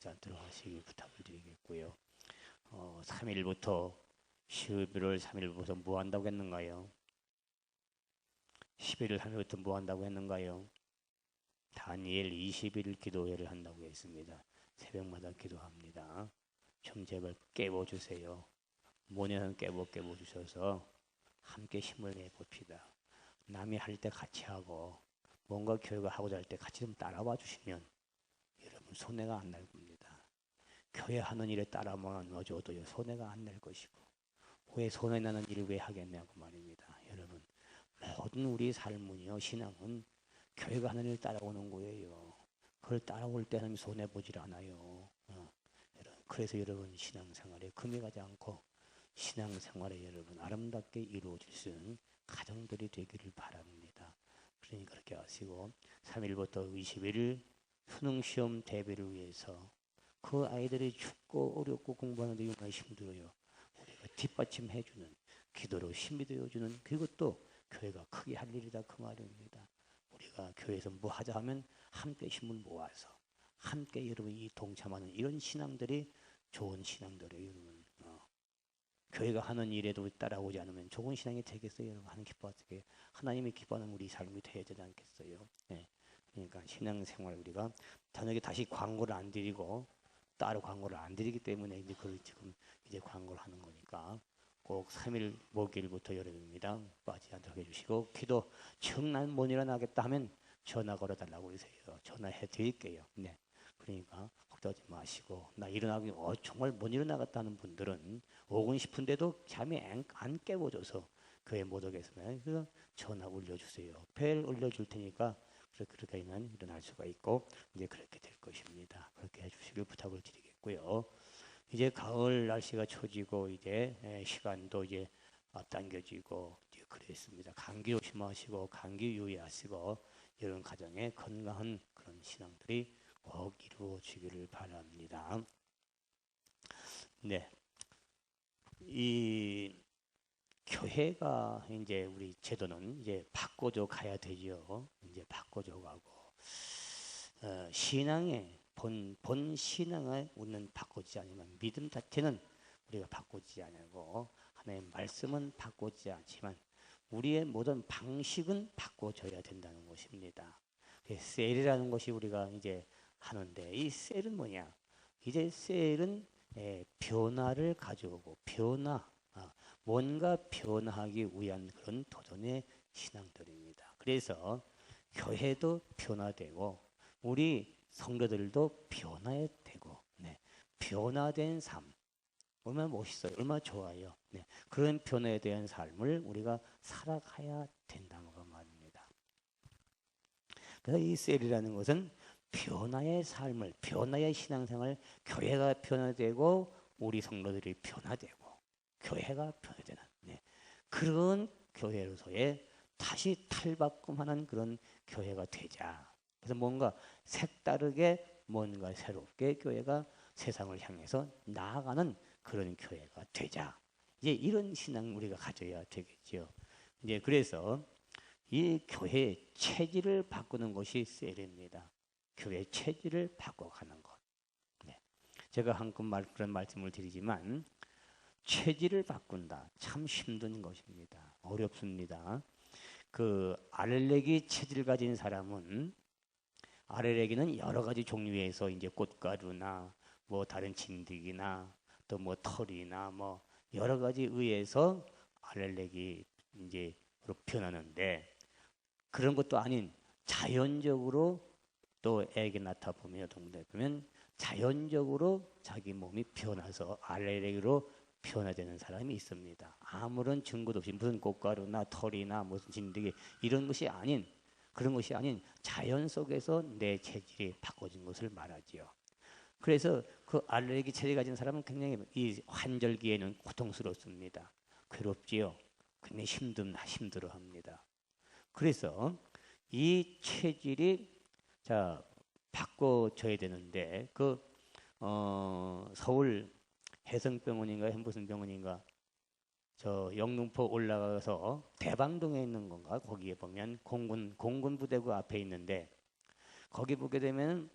일단 들어가시길 부탁을 드리겠고요. 3일부터 11월 3일부터 뭐 한다고 했는가요? 11월 3일부터 뭐 한다고 했는가요? 다니엘 21일 기도회를 한다고 했습니다. 새벽마다 기도합니다. 좀 제발 깨워주세요. 모녀는 깨워주셔서 함께 힘을 내봅시다. 남이 할 때 같이 하고 뭔가 교회가 하고자 할 때 같이 좀 따라와 주시면 여러분 손해가 안 날 겁니다. 교회 하는 일에 따라만 와줘도 손해가 안 날 것이고 왜 손해나는 일을 왜 하겠냐고 말입니다. 여러분 모든 우리 삶은요 신앙은 교회가 하는 일을 따라오는 거예요. 그걸 따라올 때는 손해보질 않아요. 그래서 여러분 신앙생활에 금이 가지 않고 신앙생활에 여러분 아름답게 이루어질 수 있는 가정들이 되기를 바랍니다. 그러니까 그렇게 하시고 3일부터 21일 수능시험 대비를 위해서 그 아이들이 춥고 어렵고 공부하는데 얼마나 힘들어요. 우리가 뒷받침해주는 기도로 힘이 되어주는 그것도 교회가 크게 할 일이다 그 말입니다. 우리가 교회에서 뭐 하자 하면 함께 힘을 모아서 함께 여러분이 동참하는 이런 신앙들이 좋은 신앙들이에요. 여러분 교회가 하는 일에도 따라오지 않으면 좋은 신앙이 되겠어요. 여러분 하나님 기뻐하게 하나님이 기뻐하는 우리 삶이 되어야 되지 않겠어요. 네. 그러니까 신앙생활 우리가 단호하게 다시 광고를 안 드리고 따로 광고를 안 드리기 때문에 이제 그걸 지금 이제 광고를 하는 거니까 꼭 3일 목요일부터 여러분입니다. 빠지지 않도록 해주시고 기도 청난 못 일어나겠다 하면 전화 걸어달라고 그러세요. 전화해 드릴게요. 네. 그러니까 걱정하지 마시고 나 일어나기 정말 못 일어나겠다는 분들은 오고 싶은데도 잠이 안 깨워져서 교회 못 오겠으면 그래서 전화 올려주세요. 벨 올려줄 테니까 그렇게 하면 일어날 수가 있고 이제 그렇게 될 것입니다. 그렇게 해주시길 부탁을 드리겠고요. 이제 가을 날씨가 처지고 이제 시간도 이제 앞당겨지고 이제 그랬습니다. 감기 조심하시고 감기 유의하시고 이런 가정에 건강한 그런 신앙들이 꼭 이루어지기를 바랍니다. 네, 이 교회가 이제 우리 제도는 이제 바꿔줘 가야 되죠. 이제 바꿔줘 가고 신앙의 본 신앙을 우리는 바꾸지 않으면 믿음 자체는 우리가 바꾸지 않고 하나님의 말씀은 바꾸지 않지만 우리의 모든 방식은 바꿔줘야 된다는 것입니다. 셀이라는 것이 우리가 이제 하는데 이 셀은 뭐냐? 이제 셀은 변화를 가져오고 뭔가 변화하기 위한 그런 도전의 신앙들입니다. 그래서 교회도 변화되고 우리 성도들도 변화해야 되고 변화된 삶 얼마나 멋있어요. 얼마나 좋아요. 그런 변화에 대한 삶을 우리가 살아가야 된다는 거 말입니다. 그래서 이 셀이라는 것은 변화의 삶을 변화의 신앙생활 교회가 변화되고 우리 성도들이 변화되고 교회가 변화되는 그런 교회로서의 다시 탈바꿈하는 그런 교회가 되자. 그래서 뭔가 색다르게 뭔가 새롭게 교회가 세상을 향해서 나아가는 그런 교회가 되자. 이제 이런 신앙 우리가 가져야 되겠죠. 이제 그래서 이 교회의 체질을 바꾸는 것이 셀입니다. 교회의 체질을 바꿔가는 것. 제가 한번 그런 말씀을 드리지만 체질을 바꾼다. 참 힘든 것입니다. 어렵습니다. 그 알레르기 체질 가진 사람은 알레르기는 여러 가지 종류에서 이제 꽃가루나 뭐 다른 진드기나 또 뭐 털이나 뭐 여러 가지 의해서 알레르기 이제로 변하는데 그런 것도 아닌 자연적으로 또 애기 낳다 보면 동물에 보면 자연적으로 자기 몸이 변해서 알레르기로 변화되는 사람이 있습니다. 아무런 증거도 없이 무슨 꽃가루나 털이나 무슨 진드기 이런 것이 아닌 그런 것이 아닌 자연 속에서 내 체질이 바꿔진 것을 말하지요. 그래서 그 알레르기 체질 가진 사람은 굉장히 이 환절기에는 고통스럽습니다. 괴롭지요. 굉장히 힘들어합니다. 그래서 이 체질이 바꿔져야 되는데 서울 해성병원인가 무슨 병원인가 저 영등포 올라가서 대방동에 있는 건가 거기에 보면 공군 부대구 앞에 있는데 거기 보게 되면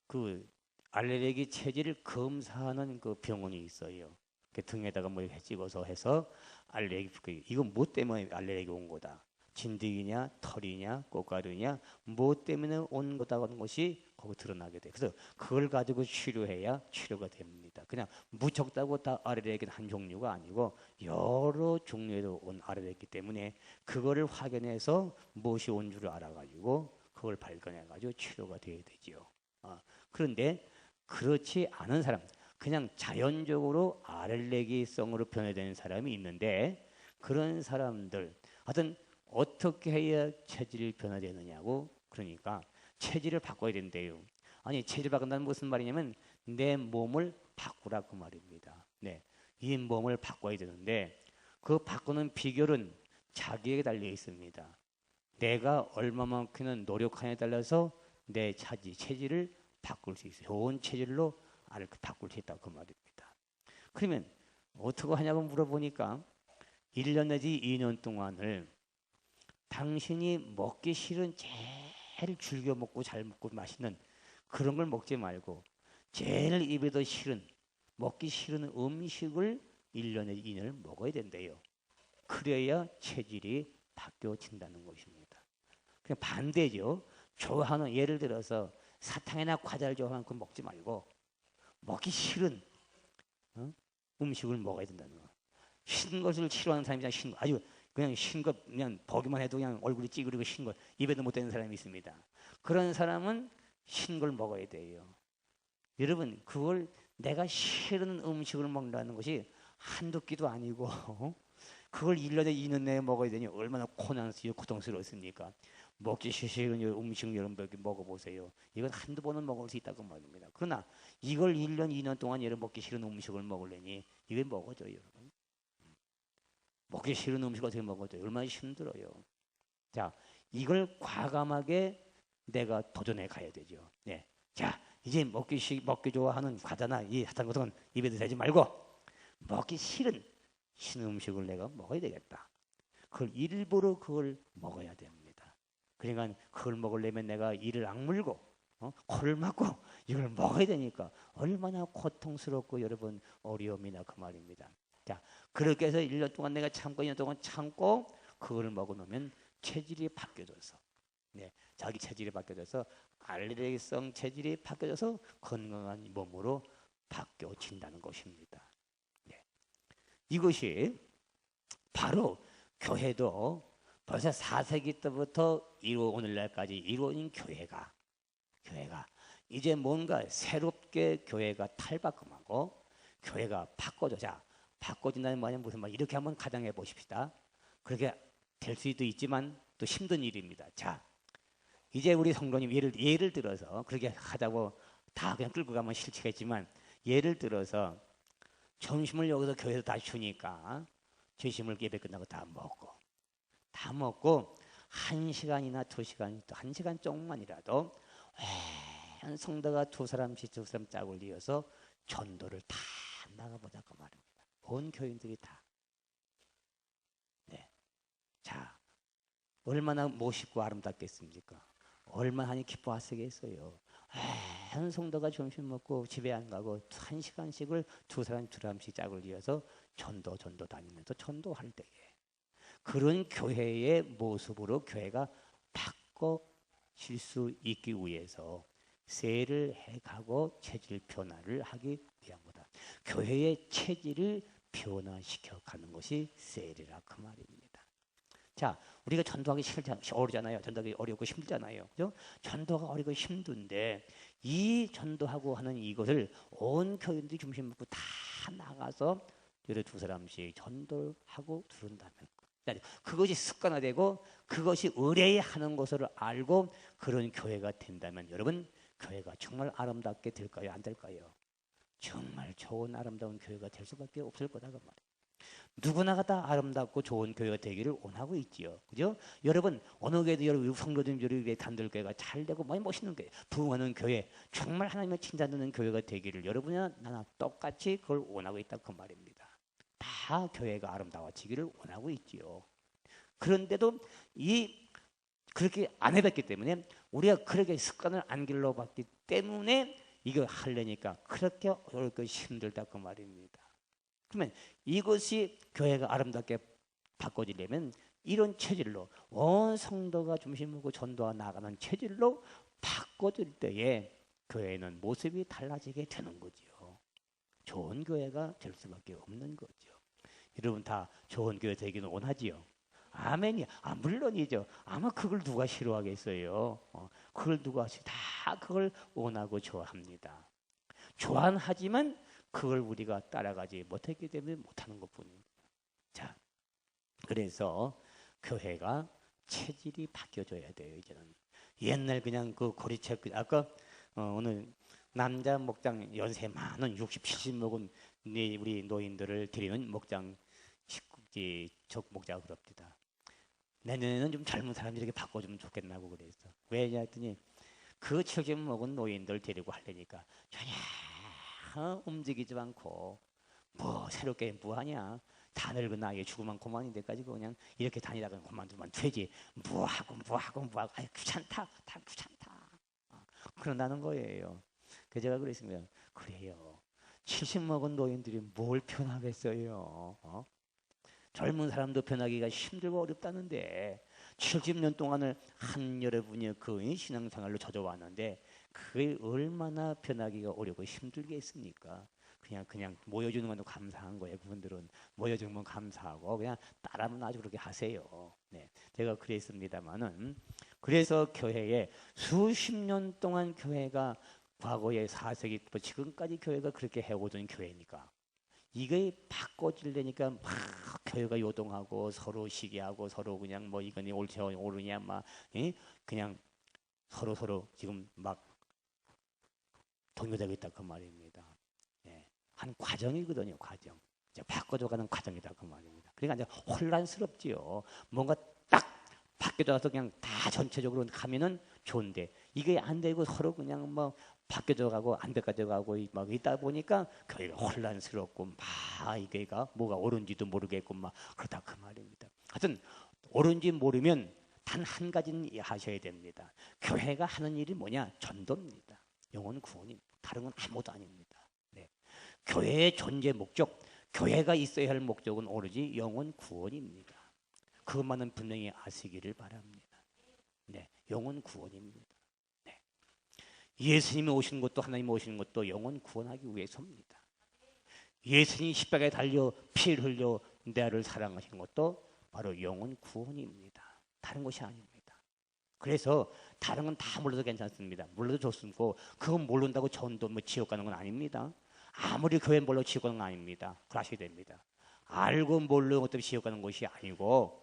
그 알레르기 체질을 검사하는 그 병원이 있어요. 그 등에다가 뭐 찍어서 해서 알레르기 이거 뭐 때문에 알레르기 온 거다. 진드기냐, 털이냐, 꽃가루냐, 뭐 때문에 온 거다 하는 것이 거기 드러나게 돼. 그래서 그걸 가지고 치료해야 치료가 됩니다. 그냥 무척다고 다 알레르기는 한 종류가 아니고 여러 종류에도 온 알레르기 때문에 그거를 확인해서 무엇이 온 줄을 알아가지고 그걸 발견해가지고 치료가 돼야 되죠. 그런데 그렇지 않은 사람, 그냥 자연적으로 알레르기성으로 변화되는 사람이 있는데 그런 사람들 하여튼 어떻게 해야 체질이 변화되느냐고. 그러니까 체질을 바꿔야 된대요. 아니 체질 바꾼다는 무슨 말이냐면 내 몸을 바꾸라 그 말입니다. 네, 이 몸을 바꿔야 되는데 그 바꾸는 비결은 자기에게 달려 있습니다. 내가 얼마만큼은 노력하냐에 따라서 내 체질을 바꿀 수 있어요. 좋은 체질로 바꿀 수 있다 그 말입니다. 그러면 어떻게 하냐고 물어보니까 1년 내지 2년 동안을 당신이 먹기 싫은 제일 즐겨 먹고 잘 먹고 맛있는 그런 걸 먹지 말고 제일 입에도 싫은 먹기 싫은 음식을 1년에 2년을 먹어야 된대요. 그래야 체질이 바뀌어진다는 것입니다. 그냥 반대죠. 좋아하는 예를 들어서 사탕이나 과자를 좋아하는 거 먹지 말고 먹기 싫은 음식을 먹어야 된다는 거. 신 것을 싫어하는 사람이 신 거, 아주 그냥 신 것 그냥 보기만 해도 그냥 얼굴이 찌그리고 신 것 입에도 못 대는 사람이 있습니다. 그런 사람은 신 걸 먹어야 돼요. 여러분 그걸 내가 싫은 음식을 먹는다는 것이 한두 끼도 아니고 그걸 1년에 2년 내에 먹어야 되니 얼마나 고통스럽습니까? 먹기 싫은 음식 여러분 먹어보세요. 이건 한두 번은 먹을 수 있다고 말입니다. 그러나 이걸 1년 2년 동안 여러분 먹기 싫은 음식을 먹으려니 이게 먹어줘요 여러분. 먹기 싫은 음식 어떻게 먹어줘요? 얼마나 힘들어요. 자, 이걸 과감하게 내가 도전해 가야 되죠. 네. 자, 이제 먹기 좋아하는 과자나 이 사탕 같은 건 입에 대지 말고 먹기 싫은 음식을 내가 먹어야 되겠다. 그걸 일부러 그걸 먹어야 됩니다. 그러니까 그걸 먹으려면 내가 이를 악물고 코를 막고 이걸 먹어야 되니까 얼마나 고통스럽고 여러분 어려움이나 그 말입니다. 자, 그렇게 해서 1년 동안 내가 참고 2년 동안 참고 그걸 먹어놓으면 체질이 바뀌어져서 자기 체질이 바뀌어져서 알레르기성 체질이 바뀌어져서 건강한 몸으로 바뀌어진다는 것입니다. 이것이 바로 교회도 벌써 4세기 때부터 오늘날까지 이루어진 교회가 이제 뭔가 새롭게 교회가 탈바꿈하고 교회가 바꿔진다는 말은 무슨 말? 이렇게 한번 가정해 보십시다. 그렇게 될 수도 있지만 또 힘든 일입니다. 자, 이제 우리 성도님 예를 들어서 그렇게 하자고 다 그냥 끌고 가면 싫지겠지만 예를 들어서 점심을 여기서 교회에서 다 주니까 점심을 예배 끝나고 다 먹고 1시간이나 2시간 또 1시간 조금만이라도 한 성도가 두 사람 짝을 이어서 전도를 다 나가보자 그 말입니다. 온 교인들이 다. 네. 자, 얼마나 멋있고 아름답겠습니까? 얼마나 하니 기뻐하시겠어요. 한 성도가 점심 먹고 집에 안 가고 1시간씩을 두 사람씩 짝을 이어서 전도 다니면서 전도할 때에 그런 교회의 모습으로 교회가 바꿔질 수 있기 위해서 세를 해가고 체질 변화를 하기 위한 거다. 교회의 체질을 변화시켜 가는 것이 세례라 그 말입니다. 자, 우리가 전도하기 어렵잖아요. 전도하기 어렵고 힘들잖아요. 그죠? 전도가 어렵고 힘든데 이 전도하고 하는 이것을 온 교인들이 중심 먹고 다 나가서 여러 두 사람씩 전도를 하고 들은다면 그것이 습관화되고 그것이 의뢰하는 것을 알고 그런 교회가 된다면 여러분 교회가 정말 아름답게 될까요? 안 될까요? 정말 좋은 아름다운 교회가 될 수밖에 없을 거다 그 말이에요. 누구나가 다 아름답고 좋은 교회가 되기를 원하고 있지요. 그죠? 여러분 어느 교회도 여러분 성도들 여러분의 단들교회가 잘 되고 많이 멋있는 교회, 부흥하는 교회, 정말 하나님의 칭찬 듣는 교회가 되기를 여러분이나 나나 똑같이 그걸 원하고 있다 그 말입니다. 다 교회가 아름다워지기를 원하고 있지요. 그런데도 이 그렇게 안 해봤기 때문에 우리가 그렇게 습관을 안 길러봤기 때문에 이거 하려니까 그렇게 어렵고 힘들다 그 말입니다. 그러면 이것이 교회가 아름답게 바꿔지려면 이런 체질로 온 성도가 중심으로 전도가 나가는 체질로 바꿔질 때에 교회는 모습이 달라지게 되는 거죠. 좋은 교회가 될 수밖에 없는 거죠. 여러분 다 좋은 교회 되기는 원하지요? 아멘이. 물론이죠. 아마 그걸 누가 싫어하겠어요? 그걸 누가 다 그걸 원하고 좋아합니다. 좋아하지만 그걸 우리가 따라가지 못했기 때문에 못하는 것뿐입니다. 자, 그래서 교회가 체질이 바뀌어져야 돼요. 이제는 옛날 그냥 그 고리책 아까 오늘 남자 목장 연세 많은 60, 70 먹은 우리 노인들을 드리는 목장 적 목자가 그럽니다. 내년에는 좀 젊은 사람들에게 바꿔주면 좋겠나고 그랬어. 왜냐 했더니 그 70 먹은 노인들 데리고 하려니까 전혀 움직이지 않고 뭐 새롭게 뭐하냐. 다 늙은 나이에 죽으면 그만인 데까지 그냥 이렇게 다니다가 그만두면 되지. 뭐하고 아이 귀찮다. 다 귀찮다. 그런다는 거예요. 그래서 제가 그랬습니다. 그래요. 70 먹은 노인들이 뭘 편하겠어요. 젊은 사람도 변하기가 힘들고 어렵다는데 70년 동안을 여러분이 그 신앙생활로 젖어왔는데 그게 얼마나 변하기가 어렵고 힘들겠습니까? 그냥 모여주는 건 감사한 거예요. 그분들은 모여주는 건 감사하고 그냥 따라면 아주 그렇게 하세요. 네, 제가 그랬습니다만은 그래서 교회에 수십 년 동안 교회가 과거에 4세기부터 지금까지 교회가 그렇게 해오던 교회니까 이게 바꿔지려니까 막 교회가 요동하고 서로 시기하고 서로 그냥 뭐 이거니 옳지 옳으냐 막 그냥 서로 지금 막 동요되고 있다 그 말입니다. 예. 한 과정이거든요. 과정. 이제 바꿔져가는 과정이다 그 말입니다. 그러니까 이제 혼란스럽지요. 뭔가 딱 바뀌어져서 그냥 다 전체적으로 가면은 좋은데 이게 안 되고 서로 그냥 뭐 바뀌어져가고 안 바뀌어져가고 막 있다 보니까 교회가 혼란스럽고 막 이게가 뭐가 옳은지도 모르겠고 막 그렇다 그 말입니다. 하여튼 옳은지 모르면 단 한 가지는 하셔야 됩니다. 교회가 하는 일이 뭐냐? 전도입니다. 영혼 구원입니다. 다른 건 아무것도 아닙니다. 네. 교회의 존재 목적, 교회가 있어야 할 목적은 오로지 영혼 구원입니다. 그것만은 분명히 아시기를 바랍니다. 네, 영혼 구원입니다. 네. 예수님이 오신 것도 하나님이 오신 것도 영혼 구원하기 위해서입니다. 예수님이 십자가에 달려 피를 흘려 나를 사랑하신 것도 바로 영혼 구원입니다. 다른 것이 아닙니다. 그래서 다른 건 다 몰라도 괜찮습니다. 몰라도 좋습니다. 그건 모른다고 전도 뭐 지옥 가는 건 아닙니다. 아무리 교회 몰라 지옥 가는 건 아닙니다. 그걸 아셔야 됩니다. 알고 모르는 것 때문에 지옥 가는 것이 아니고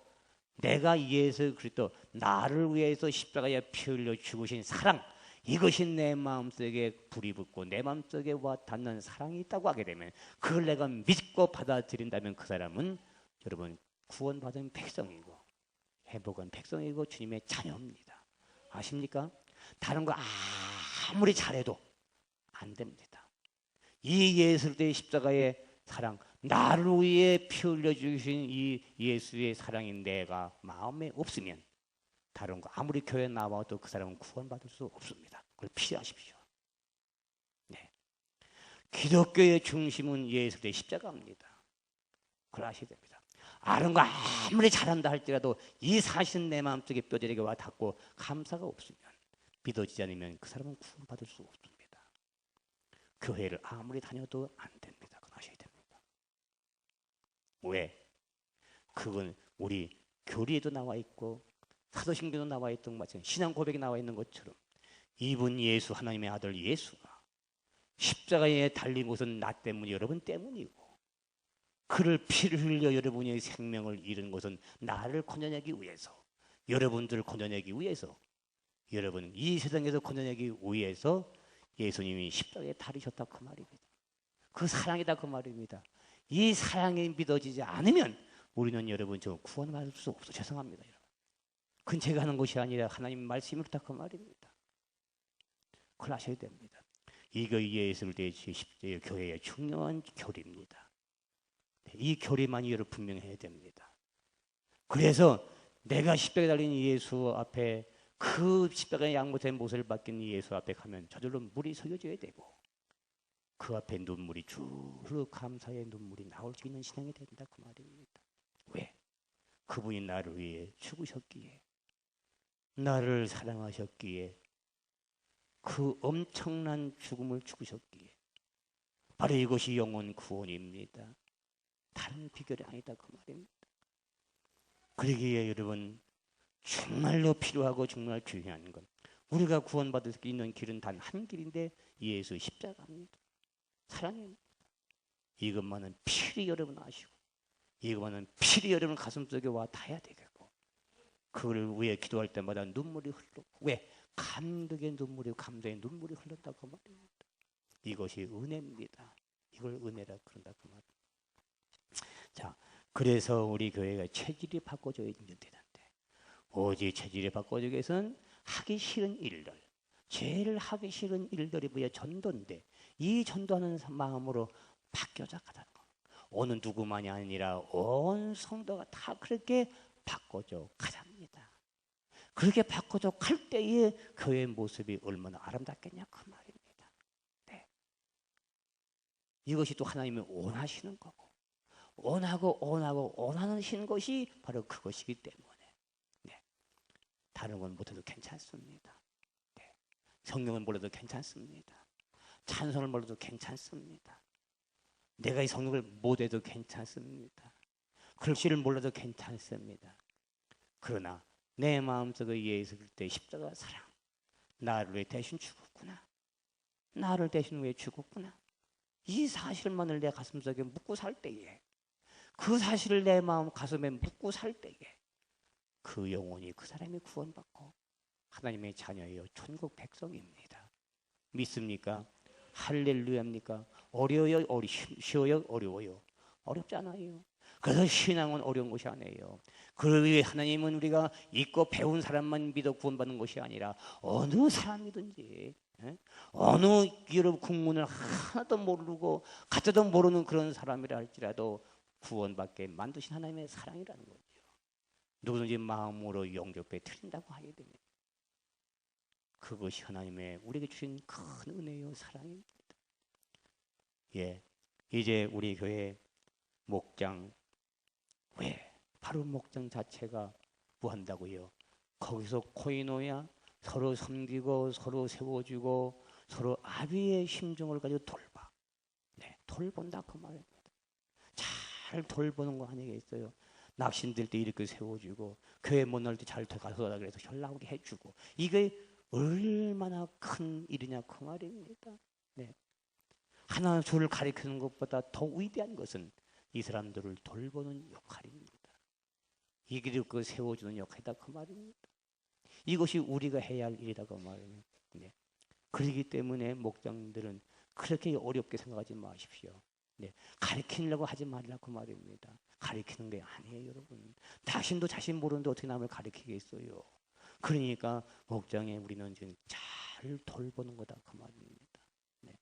내가 예수 그리스도 나를 위해서 십자가에 피 흘려 죽으신 사랑 이것이 내 마음속에 불이 붙고 내 마음속에 와 닿는 사랑이 있다고 하게 되면 그걸 내가 믿고 받아들인다면 그 사람은 여러분 구원받은 백성이고 회복한 백성이고 주님의 자녀입니다. 아십니까? 다른 거 아무리 잘해도 안 됩니다. 이 예수의 십자가의 사랑 나를 위해 피 흘려 주신 이 예수의 사랑이 내가 마음에 없으면 다른 거 아무리 교회 나와도 그 사람은 구원받을 수 없습니다. 그걸 피하십시오. 네. 기독교의 중심은 예수의 십자가입니다. 그걸 아셔야 됩니다. 아는 거 아무리 잘한다 할지라도 이 사실은 내 마음속에 뼈저리게 와 닿고 감사가 없으면 믿어지지 않으면 그 사람은 구원받을 수 없습니다. 교회를 아무리 다녀도 안 됩니다. 그건 아셔야 됩니다. 왜? 그건 우리 교리에도 나와 있고 사도신경도 나와 있던 것처럼 신앙 고백에 나와 있는 것처럼 이분 예수 하나님의 아들 예수가 십자가에 달린 것은 나 때문이 여러분 때문이고 그를 피를 흘려 여러분의 생명을 잃은 것은 나를 건져내기 위해서 여러분들을 건져내기 위해서 여러분 이 세상에서 건져내기 위해서 예수님이 십자가에 달리셨다 그 말입니다. 그 사랑이다 그 말입니다. 이 사랑이 믿어지지 않으면 우리는 여러분 저 구원받을 수 없어. 죄송합니다. 여러분. 그건 제가 하는 것이 아니라 하나님 말씀이 그렇다 그 말입니다. 그걸 아셔야 됩니다. 이거 예수를 대신 교회의 중요한 교리입니다. 이 교리만이 여러분 분명해야 됩니다. 그래서 내가 십자가에 달린 예수 앞에 그 십자가의 양못의 못을 박힌 예수 앞에 가면 저절로 물이 서겨져야 되고 그 앞에 눈물이 주르 감사의 눈물이 나올 수 있는 신앙이 된다 그 말입니다. 왜? 그분이 나를 위해 죽으셨기에 나를 사랑하셨기에 그 엄청난 죽음을 죽으셨기에 바로 이것이 영혼 구원입니다. 다른 비결이 아니다 그 말입니다. 그러기에 여러분 정말로 필요하고 정말 중요한 건 우리가 구원받을 수 있는 길은 단 한 길인데 예수 십자가입니다. 사랑입니다. 이것만은 필히 여러분 아시고 이것만은 필히 여러분 가슴속에 와 닿아야 되겠고 그걸 위해 기도할 때마다 눈물이 흘러. 왜? 감격의 눈물이 감동의 눈물이 흘렀다 그 말입니다. 이것이 은혜입니다. 이걸 은혜라 그런다 그 말입니다. 자, 그래서 우리 교회가 체질이 바꿔져야 되는데 오직 체질이 바꿔지기 위해서는 하기 싫은 일들 제일 하기 싫은 일들이 뭐야? 전도인데 이 전도하는 마음으로 바뀌어져 가자는 거. 어느 누구만이 아니라 온 성도가 다 그렇게 바꿔져 가자입니다. 그렇게 바꿔져 갈 때에 교회의 모습이 얼마나 아름답겠냐 그 말입니다. 네. 이것이 또 하나님이 원하시는 거고 원하는 것이 바로 그것이기 때문에 네. 다른 건 못해도 괜찮습니다. 네. 성경을 몰라도 괜찮습니다. 찬송을 몰라도 괜찮습니다. 내가 이 성경을 못해도 괜찮습니다. 글씨를 몰라도 괜찮습니다. 그러나 내 마음속에 예수 그리스도의 십자가 사랑 나를 위해 대신 죽었구나. 나를 대신 위해 죽었구나. 이 사실만을 내 가슴속에 묻고 살 때에 그 사실을 내 마음 가슴에 묻고 살 때에 그 영혼이 그 사람이 구원받고 하나님의 자녀예요. 천국 백성입니다. 믿습니까? 할렐루야입니까? 어려워요? 쉬워요? 어려워요? 어렵지 않아요. 그래서 신앙은 어려운 것이 아니에요. 그러기 위해 하나님은 우리가 읽고 배운 사람만 믿어 구원받는 것이 아니라 어느 사람이든지 어느 여러분 국문을 하나도 모르고 가짜도 모르는 그런 사람이라 할지라도 구원받게 만드신 하나님의 사랑이라는 거죠. 누구든지 마음으로 영접해 드린다고 하게 됩니다. 그것이 하나님의 우리에게 주신 큰 은혜요 사랑입니다. 예, 이제 우리 교회 목장 왜 바로 목장 자체가 뭐 한다고요? 거기서 코이노야 서로 섬기고 서로 세워주고 서로 아비의 심정을 가지고 돌봐. 네, 돌본다 그 말입니다. 잘 돌보는 거 아니겠어요? 낚시될 때 이렇게 세워주고 교회 못 나올 때 잘 가서 그래서 연락오게 해주고 이게 얼마나 큰 일이냐 그 말입니다. 네. 하나 둘을 가리키는 것보다 더 위대한 것은 이 사람들을 돌보는 역할입니다. 이게 그 세워주는 역할이다 그 말입니다. 이것이 우리가 해야 할 일이다 그 말입니다. 네. 그렇기 때문에 목장들은 그렇게 어렵게 생각하지 마십시오. 네. 가르치려고 하지 말라 그 말입니다. 가르치는 게 아니에요 여러분. 자신도 자신 모르는데 어떻게 남을 가르치겠어요. 그러니까 목장에 우리는 지금 잘 돌보는 거다 그 말입니다. 네.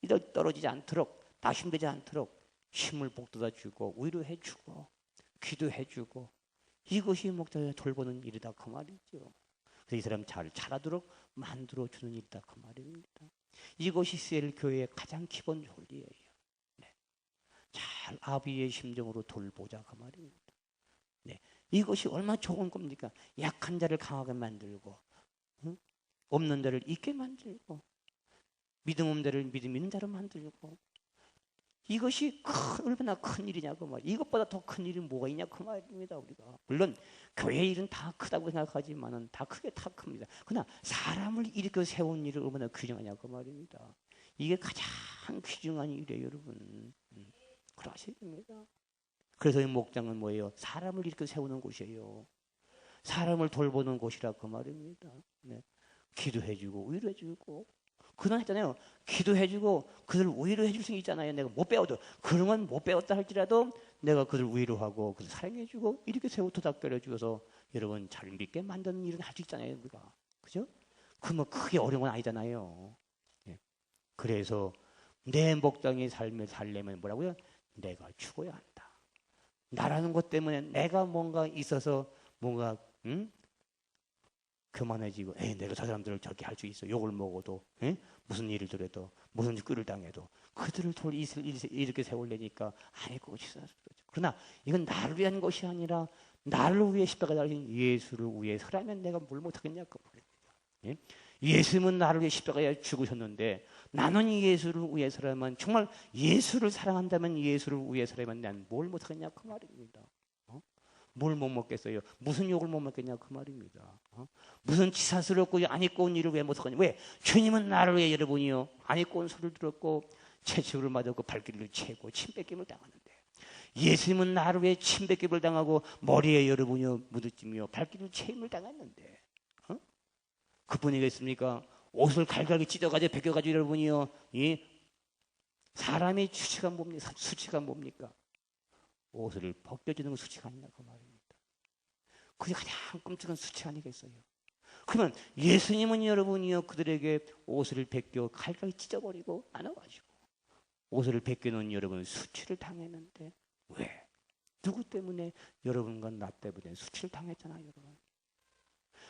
이들 떨어지지 않도록 낙심되지 않도록 힘을 북돋아 주고 위로해 주고 기도해 주고 이것이 목장에 돌보는 일이다 그 말이죠. 그래서 이 사람 잘 자라도록 만들어 주는 일이다 그 말입니다. 이것이 CL 교회의 가장 기본 원리예요. 네. 잘 아비의 심정으로 돌보자 그 말입니다. 네. 이것이 얼마나 좋은 겁니까? 약한 자를 강하게 만들고 없는 자를 있게 만들고 믿음 없는 자를 믿음 있는 자로 만들고 이것이 얼마나 큰 일이냐 그 말. 이것보다 더 큰 일이 뭐가 있냐 그 말입니다. 우리가 물론 교회 일은 다 크다고 생각하지만은 다 크게 다 큽니다. 그러나 사람을 일으켜 세운 일을 얼마나 귀중하냐 그 말입니다. 이게 가장 귀중한 일이에요, 여러분. 그러셔야 됩니다. 그래서 이 목장은 뭐예요? 사람을 일으켜 세우는 곳이에요. 사람을 돌보는 곳이라 그 말입니다. 네. 기도해주고 위로해주고 그날 했잖아요. 기도해주고 그들 위로해줄 수 있잖아요. 내가 못 배워도 그런 건 못 배웠다 할지라도 내가 그들 위로하고 그들 사랑해주고 이렇게 세워 토닥거려주어서 여러분 잘 믿게 만드는 일은 할 수 있잖아요. 우리가 그죠? 그 뭐 크게 어려운 건 아니잖아요. 네. 그래서 내 목장의 삶을 살려면 뭐라고요? 내가 죽어야 한다. 나라는 것 때문에 내가 뭔가 있어서 뭔가 응? 교만해지고 에이, 내가 저 사람들을 저렇게 할 수 있어. 욕을 먹어도 에? 무슨 일을 들어도 무슨 꾀를 당해도 그들을 이렇게 세우려니까 아이고 치사스러워. 그러나 이건 나를 위한 것이 아니라 나를 위해 십자가에 달린 예수를 위해서라면 내가 뭘 못하겠냐 그 말입니다. 예? 예수님은 나를 위해 십자가에 죽으셨는데 나는 예수를 위해서라면 정말 예수를 사랑한다면 예수를 위해서라면 난 뭘 못하겠냐 그 말입니다. 뭘 못 먹겠어요? 무슨 욕을 못 먹겠냐 그 말입니다. 무슨 치사스럽고 안 입고 온 일을 왜 못하겠냐? 왜? 주님은 나를 위해 여러분이요 안 입고 온 소리를 들었고 채찍을 맞았고 발길을 채고 침 뺏김을 당하는데 예수님은 나를 위해 침 뺏김을 당하고 머리에 여러분이요 무드짐이요 발길을 채임을 당했는데 그뿐이겠습니까? 옷을 갈갈이 찢어가지고 벗겨가지고 여러분이요 이 사람의 수치가 뭡니까? 수치가 뭡니까? 옷을 벗겨주는 건 수치가 아니냐 그 말입니다. 그게 가장 끔찍한 수치 아니겠어요? 그러면 예수님은 여러분이요 그들에게 옷을 벗겨 갈갈이 찢어버리고 안아가지고 옷을 벗겨놓은 여러분 수치를 당했는데 왜? 누구 때문에? 여러분과 나 때문에 수치를 당했잖아요 여러분.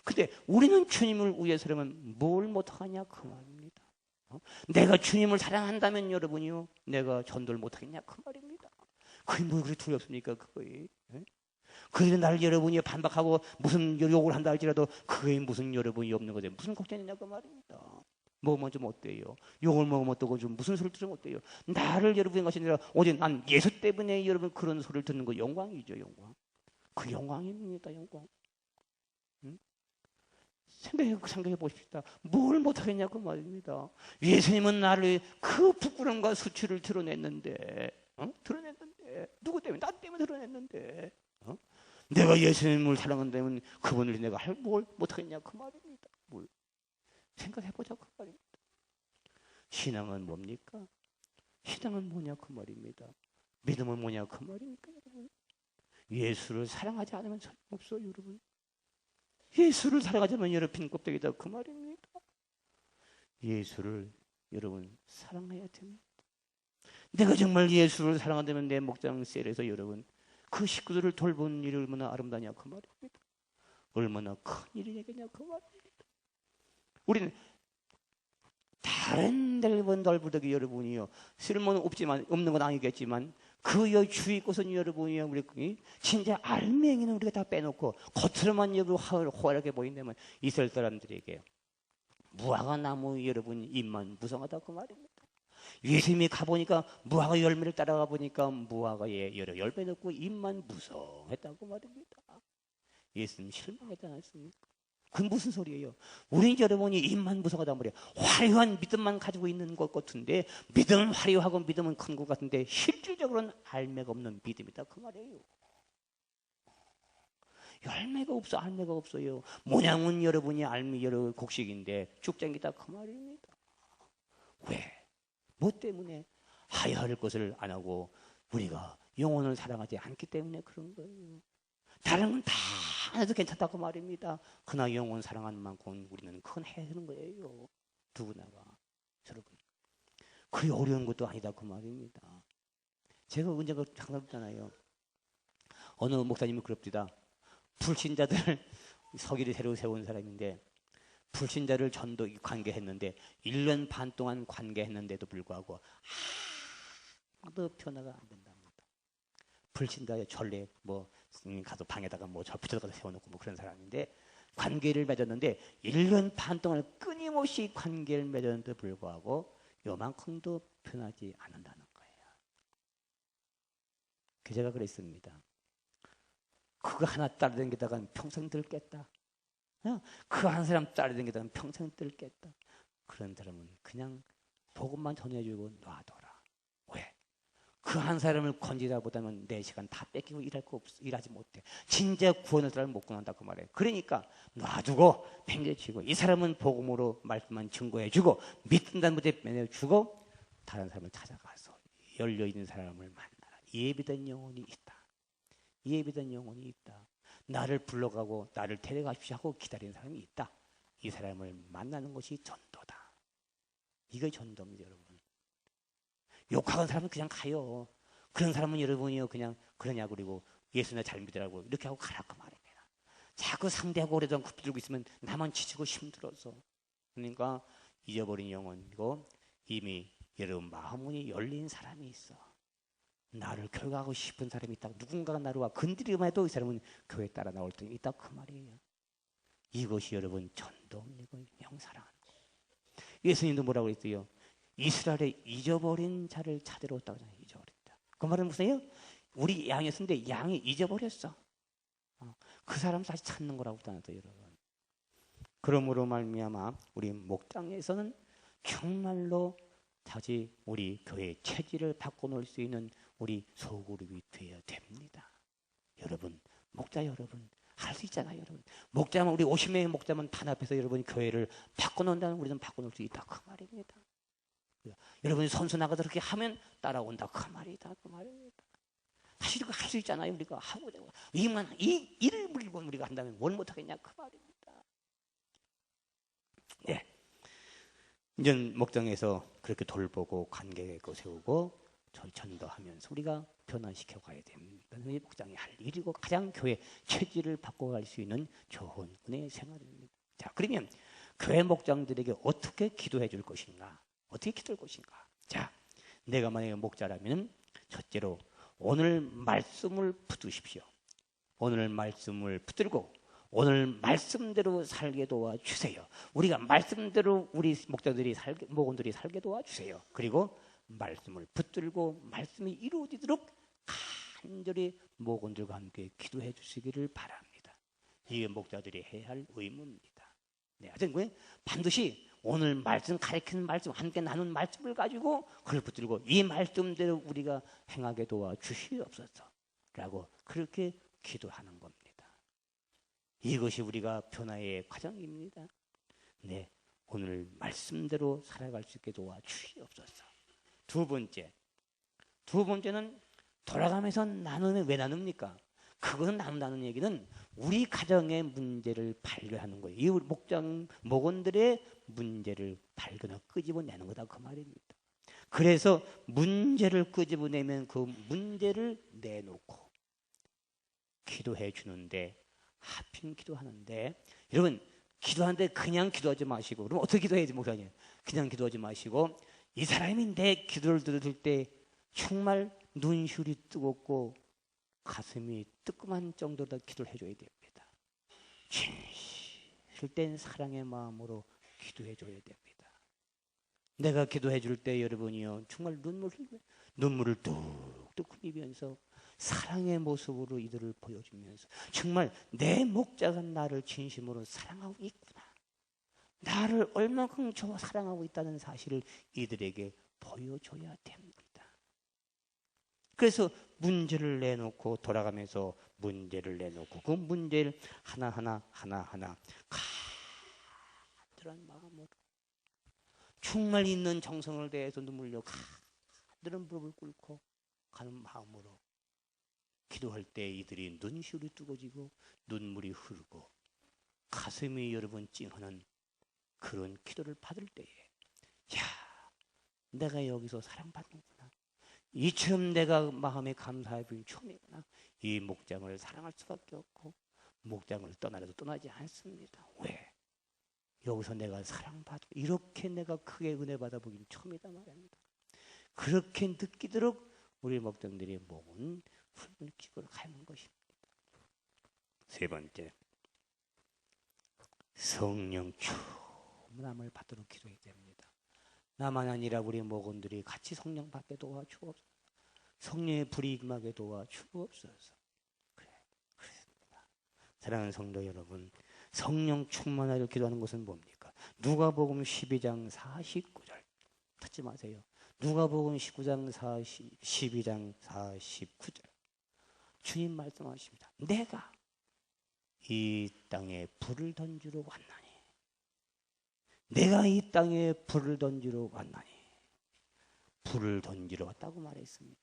근데 우리는 주님을 위해서라면 뭘 못하냐 그 말입니다. 내가 주님을 사랑한다면 여러분이요 내가 전도를 못하겠냐 그 말입니다. 그게 뭐 그렇게 두렵습니까 그거에? 그들이 나를 여러분이 반박하고 무슨 욕을 한다 할지라도 그게 무슨 여러분이 없는 거죠. 무슨 걱정이냐 그 말입니다. 먹으면 좀 어때요? 욕을 먹으면 어떠고 좀 무슨 소리를 들으면 어때요? 나를 여러분의 것이 아니라 오직 난 예수 때문에 여러분 그런 소리를 듣는 거 영광이죠 영광. 그 영광입니다 영광. 생각해 보십시다. 뭘 못하겠냐 그 말입니다. 예수님은 나를 그 부끄러움과 수치를 드러냈는데 드러냈는데 누구 때문에? 나 때문에 드러냈는데 내가 예수님을 사랑한다면 그분을 내가 할 뭘 못하겠냐 그 말입니다. 뭘 생각해보자 그 말입니다. 신앙은 뭡니까? 신앙은 뭐냐 그 말입니다. 믿음은 뭐냐 그 말입니까 여러분. 예수를 사랑하지 않으면 소용없어요 여러분. 예수를 사랑하자면 여러분 빈 껍데기다 그 말입니다. 예수를 여러분 사랑해야 됩니다. 내가 정말 예수를 사랑한다면 내 목장 셀에서 여러분 그 식구들을 돌보는 일이 얼마나 아름다냐 그 말입니다. 얼마나 큰 일이냐 그 말입니다. 우리는 다른 넓은 돌부덕이 여러분이요 쓸모는 없는 건 아니겠지만 그 주위 곳은 여러분이요 우리 진짜 알맹이는 우리가 다 빼놓고 겉으로만 여러분 호활하게 보인다면 이스라엘 사람들에게 무화과 나무 여러분 잎만 무성하다 그 말입니다. 예수님이 가보니까 무화과 열매를 따라가 보니까 무화과에 여러 열매 넣고 잎만 무성했다고 말입니다. 예수님 실망했지 않았습니까? 그건 무슨 소리예요? 우리 여러분이 잎만 무성하단 말이에요. 화려한 믿음만 가지고 있는 것 같은데 믿음은 화려하고 믿음은 큰 것 같은데 실질적으로는 알매가 없는 믿음이다 그 말이에요. 열매가 없어 알매가 없어요. 모양은 여러분이 알미 여러 곡식인데 죽쟁이다 그 말입니다. 왜? 뭐 때문에? 하야 할 것을 안 하고 우리가 영혼을 사랑하지 않기 때문에 그런 거예요. 다른 건 다 안 해도 괜찮다고 말입니다. 그러나 영혼 사랑하는 만큼 우리는 큰 해는 거예요. 누구나가. 여러분. 그게 어려운 것도 아니다 그 말입니다. 제가 언젠가 항상 했잖아요. 어느 목사님이 그럽니다. 불신자들 서기를 새로 세운 사람인데 불신자를 전도 관계했는데 1년 반 동안 관계했는데도 불구하고 아무도 변화가 안 된답니다. 불신자의 전례 가서 방에다가 저 붙여서 세워놓고 그런 사람인데 관계를 맺었는데 1년 반 동안 끊임없이 관계를 맺었는데도 불구하고 요만큼도 변하지 않는다는 거예요. 제가 그랬습니다. 그거 하나 따라다니다가 평생 들겠다. 그 한 사람 따라다니다가 평생 들겠다. 그런 사람은 그냥 복음만 전해주고 놔둬라. 왜? 그 한 사람을 건지다 보다는 내 시간 다 뺏기고 일하지 못해. 진짜 구원할 사람을 못 구한다 그 말이에요. 그러니까 놔두고 팽개치고 이 사람은 복음으로 말씀만 증거해주고 믿는다는 무대 빼내주고 다른 사람을 찾아가서 열려있는 사람을 만나라. 예비된 영혼이 있다. 예비된 영혼이 있다. 나를 불러가고 나를 데려가십시오 하고 기다리는 사람이 있다. 이 사람을 만나는 것이 전도다. 이게 전도입니다 여러분. 욕하는 사람은 그냥 가요. 그런 사람은 여러분이요 그냥 그러냐 그리고 예수나 잘 믿으라고 이렇게 하고 가라고 말입니다. 자꾸 상대하고 오래전 붙들고 있으면 나만 지치고 힘들어서. 그러니까 잊어버린 영혼이고 이미 여러분 마음문이 열린 사람이 있어. 나를 교육하고 싶은 사람이 있다. 누군가가 나를 와 건드리기만 해도 이 사람은 교회에 따라 나올 때 있다 그 말이에요. 이것이 여러분 전도입니다. 영사랑하는 거예요. 예수님도 뭐라고 했어요? 이스라엘의 잊어버린 자를 찾으러 왔다고 하잖아요. 잊어버린다. 그 말은 무슨요? 우리 양이었는데 양이 잊어버렸어. 그 사람 다시 찾는 거라고 나왔어요, 여러분. 그러므로 말미암아 우리 목장에서는 정말로 다시 우리 교회의 체질을 바꿔놓을 수 있는 우리 소그룹이 되어야 됩니다. 여러분, 목자 여러분 할 수 있잖아요, 여러분. 목자면 우리 50명의 목자면 단합해서 여러분이 교회를 바꿔놓는다면 우리는 바꿔놓을 수 있다 그 말입니다. 여러분이 선수 나가서 그렇게 하면 따라온다 그 말이다 그 말입니다. 사실 이거 할 수 있잖아요. 우리가 하고 되고 이 일을 물고 우리가 한다면 뭘 못하겠냐 그 말입니다. 네. 이제 목장에서 그렇게 돌보고 관계가 세우고 전도하면서 우리가 변화시켜 가야 됩니다. 목장이 할 일이고 가장 교회 체질을 바꿔갈 수 있는 좋은 은혜의 생활입니다. 자, 그러면 교회 목장들에게 어떻게 기도해 줄 것인가? 어떻게 기도할 것인가? 자, 내가 만약에 목자라면 첫째로 오늘 말씀을 붙드십시오. 오늘 말씀을 붙들고 오늘 말씀대로 살게 도와주세요. 우리가 말씀대로 우리 목원들이 살게 도와주세요. 그리고 말씀을 붙들고 말씀이 이루어지도록 간절히 목원들과 함께 기도해 주시기를 바랍니다. 이게 목자들이 해야 할 의무입니다. 네, 하여튼 반드시 오늘 말씀 가르치는 말씀 함께 나눈 말씀을 가지고 그걸 붙들고 이 말씀대로 우리가 행하게 도와주시옵소서 라고 그렇게 기도하는 겁니다. 이것이 우리가 변화의 과정입니다. 네, 오늘 말씀대로 살아갈 수 있게 도와주시옵소서. 두 번째는 돌아가면서 나누면 왜 나눕니까? 그것은 나눈다는 얘기는 우리 가정의 문제를 발견하는 거예요. 이 목원들의 문제를 발견하고 끄집어내는 거다 그 말입니다. 그래서 문제를 끄집어내면 그 문제를 내놓고 기도해 주는데 하필 기도하는데 여러분 기도하는데 그냥 기도하지 마시고 그럼 어떻게 기도해야지 목사님? 그냥 기도하지 마시고 이 사람이 내 기도를 들을 때 정말 눈시울이 뜨겁고 가슴이 뜨끔한 정도로 기도를 해줘야 됩니다. 진실된 사랑의 마음으로 기도해 줘야 됩니다. 내가 기도해 줄 때 여러분이요 정말 눈물을 뚝뚝 흘리면서 사랑의 모습으로 이들을 보여주면서 정말 내 목자가 나를 진심으로 사랑하고 있구나. 나를 얼마큼 사랑하고 있다는 사실을 이들에게 보여줘야 됩니다. 그래서 문제를 내놓고 돌아가면서 문제를 내놓고 그 문제를 하나하나 간절한 마음으로 정말 있는 정성을 다해서 눈물로 간절한 무릎을 꿇고 가는 마음으로 기도할 때 이들이 눈시울이 뜨거워지고 눈물이 흐르고 가슴이 여러분 찡하는 그런 기도를 받을 때에 야, 내가 여기서 사랑받는구나. 이처럼 내가 마음에 감사해 보인 처음이구나. 이 목장을 사랑할 수밖에 없고 목장을 떠나려도 떠나지 않습니다. 왜? 여기서 내가 사랑받고 이렇게 내가 크게 은혜 받아보긴 처음이다 말입니다. 그렇게 느끼도록 우리 목장들의 몸은 훌륭히 기도를 가는 것입니다. 세 번째, 성령 충만함을 받도록 기도해야 됩니다. 나만 아니라 우리 목원들이 같이 성령 받게 도와주옵소서. 성령의 불이 임하게 도와주옵소서. 그렇습니다. 사랑하는 성도 여러분, 성령 충만하기를 기도하는 것은 뭡니까? 누가복음 12장 49절 듣지 마세요. 누가복음 19장 12장 49절 주님 말씀하십니다. 내가 이 땅에 불을 던지러 왔나니 내가 이 땅에 불을 던지러 왔나니 불을 던지러 왔다고 말했습니다.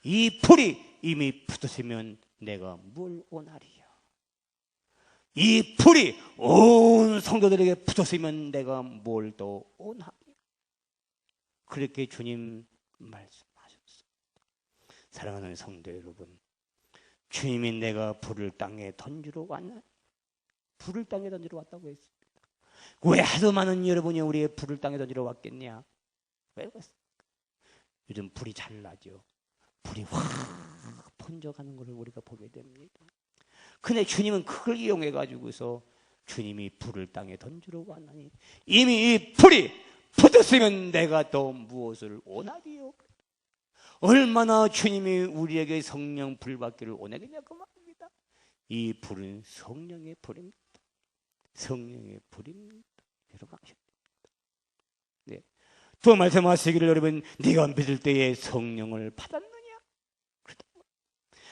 이 불이 이미 붙었으면 내가 뭘 원하리요. 이 불이 온 성도들에게 붙었으면 내가 뭘 더 원하리요. 그렇게 주님 말씀하셨습니다. 사랑하는 성도 여러분, 주님이 내가 불을 땅에 던지러 왔나? 불을 땅에 던지러 왔다고 했습니다. 왜 하도 많은 여러분이 우리의 불을 땅에 던지러 왔겠냐? 왜 그랬습니까? 요즘 불이 잘 나죠. 불이 확 번져가는 것을 우리가 보게 됩니다. 근데 주님은 그걸 이용해 가지고서 주님이 불을 땅에 던지러 왔나니 이미 이 불이 붙었으면 내가 또 무엇을 원하리요? 얼마나 주님이 우리에게 성령 불받기를 원하겠냐 그 말입니다. 이 불은 성령의 불입니다. 성령의 불입니다. 여러분 아십니까? 네. 또 말씀하시기를 여러분 네가 믿을 때에 성령을 받았느냐?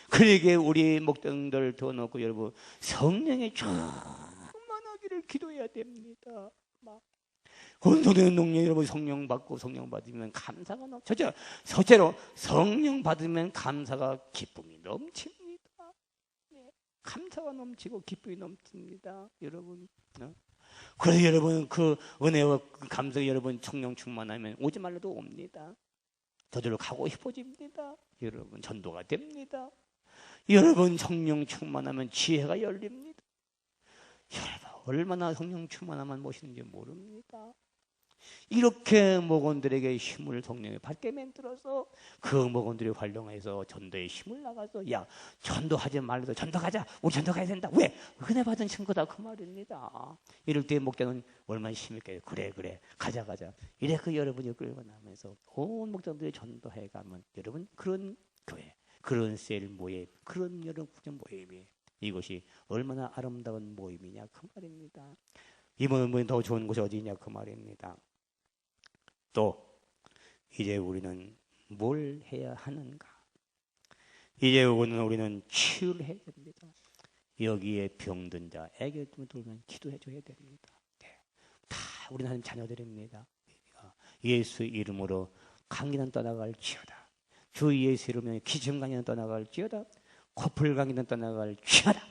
그러게 우리 목장들 더 넣고 여러분 성령의 충만하기를 기도해야 됩니다. 온전한 농력 여러분 성령 받고 성령 받으면 감사가 첫째로 성령 받으면 감사가 기쁨이 넘칩니다. 네. 감사가 넘치고 기쁨이 넘칩니다. 여러분. 그래서 여러분 그 은혜와 그 감사 여러분 성령 충만하면 오지 말라도 옵니다. 저절로 가고 싶어집니다. 여러분 전도가 됩니다. 여러분 성령 충만하면 지혜가 열립니다. 여러분 얼마나 성령 충만하면 무엇인지 모릅니다. 이렇게 목원들에게 힘을 성령에 받게 만들어서 그 목원들이 활용해서 전도에 힘을 나가서 야 전도하지 말라도 전도가자 우리 전도가야 된다. 왜? 은혜 받은 친구다 그 말입니다. 이럴 때 목자는 얼마나 힘있게 그래 가자 이래 그 여러분이 끌고 나면서 온 목자들이 전도해 가면 여러분 그런 교회 그런 셀 모임 그런 여러분 국정 모임이 이것이 얼마나 아름다운 모임이냐 그 말입니다. 이번에 더 좋은 곳이 어디냐 그 말입니다. 또 이제 우리는 뭘 해야 하는가? 이제 우리는 치유를 해야 됩니다. 여기에 병든 자, 애기 들면 기도해 줘야 됩니다. 네. 다 우리 하나님 자녀들입니다. 예수 이름으로 감기는 떠나갈지어다. 주 예수 이름으로 기침강이는 떠나갈지어다. 코풀강이는 떠나갈지어다.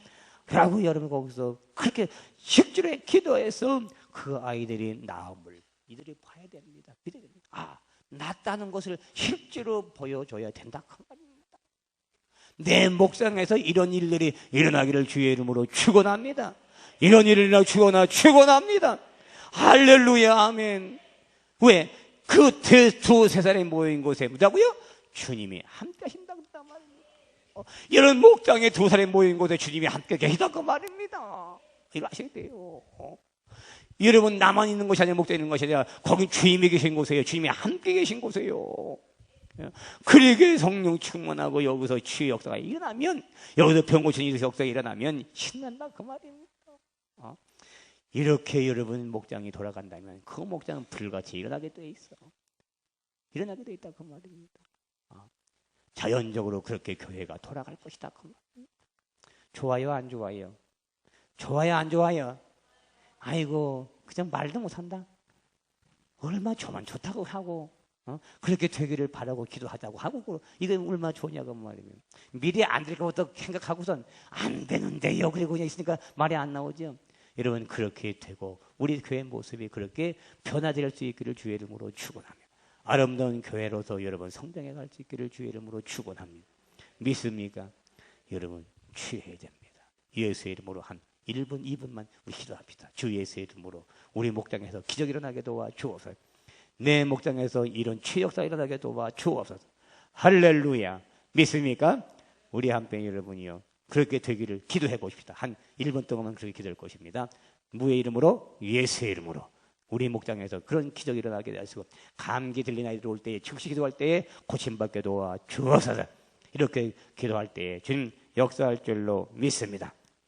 라고 여러분 거기서 그렇게 식주에 기도해서 그 아이들이 나음을 이들이 봐야 됩니다. 믿어야 됩니다. 아, 낫다는 것을 실제로 보여줘야 된다 그 말입니다. 내 목상에서 이런 일들이 일어나기를 주의 이름으로 축원합니다. 이런 일이 축원합니다. 할렐루야 아멘. 왜? 그 두세 사람이 모인 곳에 뭐라고요? 주님이 함께 하신다 그랬단 말입니다. 이런 목장에 두 사람이 모인 곳에 주님이 함께 계시다 그 말입니다. 이거 아셔야 돼요. 여러분 나만 있는 것이 아니라 목장에 있는 것이 아니라 거기 주님이 계신 곳이에요. 주님이 함께 계신 곳이에요. 그러게 성령 충만하고 여기서 치유 역사가 일어나면 여기서 병 고치는 역사가 일어나면 신난다 그 말입니다. 이렇게 여러분 목장이 돌아간다면 그 목장은 불같이 일어나게 돼 있어. 일어나게 돼 있다 그 말입니다. 자연적으로 그렇게 교회가 돌아갈 것이다 그 말입니다. 좋아요 안 좋아요? 좋아요 안 좋아요? 아이고 그냥 말도 못한다. 얼마나 좋다고 하고 그렇게 되기를 바라고 기도하자고 하고 이게 얼마나 좋냐고 말이에요. 미리 안 될 것부터 생각하고선 안 되는데요. 그리고 그냥 있으니까 말이 안 나오죠. 여러분 그렇게 되고 우리 교회 모습이 그렇게 변화될 수 있기를 주의 이름으로 축원합니다. 아름다운 교회로서 여러분 성장해 갈 수 있기를 주의 이름으로 축원합니다. 믿습니까? 여러분 취해야 됩니다. 예수의 이름으로 한 1분, 2분만 우리 기도합시다. 주 예수의 이름으로 우리 목장에서 기적이 일어나게 도와 주옵소서. 내 목장에서 이런 취역사 일어나게 도와 주옵소서. 할렐루야. 믿습니까? 우리 함께 여러분이요. 그렇게 되기를 기도해 보십시다. 한 1분 동안만 그렇게 기도할 것입니다. 무의 이름으로 예수의 이름으로 우리 목장에서 그런 기적이 일어나게 하시고 감기 들린 아이들 올 때에 즉시 기도할 때에 고침받게 도와 주옵소서. 이렇게 기도할 때에 주님 역사할 줄로 믿습니다.